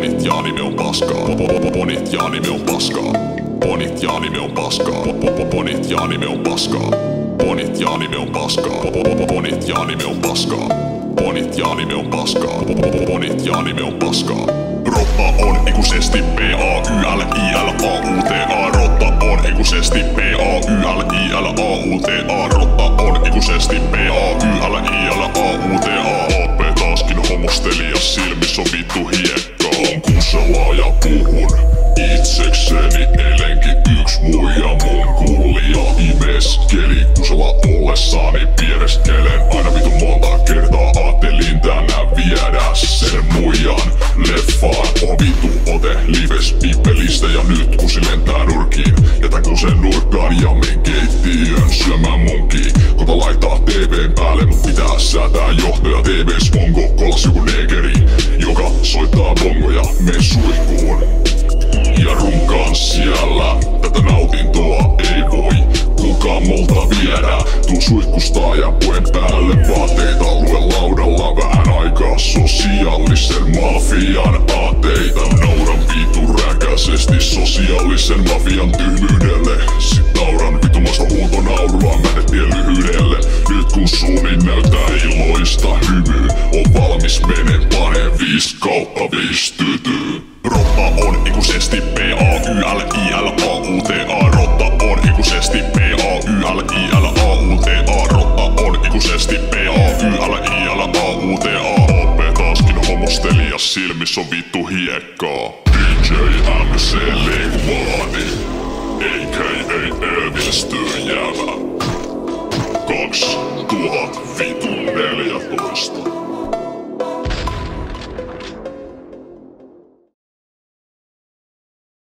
Ponit ja nimi on paskaa. Ponit ja nimi on paskaa. Ponit ja nimi on paskaa. Ponit ja nimi on paskaa. Ponit ja nimi on paskaa. Ponit ja nimi on paskaa. Ponit ja nimi on paskaa. Ponit ja nimi on paskaa. Rotta on ikuisesti P-A-Y-L-I-L-A-U-T-A. Rotta on ikuisesti P-A-Y-L-I-L-A-U-T-A. Rotta on ikuisesti P-A-Y-L-I-L-A-U-T-A. AP taaskin homosteli ja silmissä on vittu hiekkaa. On kusella ja puhun itsekseni. Eilenkin yks muija mun kullia imeskeli. Kusella ollessani piereskelen aina vitu monta kertaa. Ajattelin tänään viedä sen muijan leffaan. On vitu ote lives pippelistä ja nyt kusi lentää nurkiin. Jätän kusen nurkkaan ja men keittiön syömään munkiin. Kota laittaa TVn päälle, mut pitää säätää johtoja TVs. Onko kolas joku negeri, joka soittaa bongoja? Mene suihkuun ja runkaan siellä. Tätä nautintoa ei voi kukaan multa viedä. Tuu suihkustaa ja puen päälle vaatteita. Lue laudalla vähän aikaa sosiaalisen mafian aateita. Nauran vitu räkäisesti sosiaalisen mafian tyhmyydelle. Sit nauran vitumaista huutonaurua mänettien lyhyydelle. Nyt kun suuni näyttää iloista hymyy, on valmis mene pane 5/5 tytyy. Rotta on ikuisesti P-A-Y-L-I-L-A-U-T-A. Rotta on ikuisesti P-A-Y-L-I-L-A-U-T-A. Rotta on ikuisesti P-A-Y-L-I-L-A-U-T-A. AP taaskin homosteli ja silmissä on vittu hiekkaa. DJ MC Leguani, a.k.a. Elvis Työnjäävä 2014.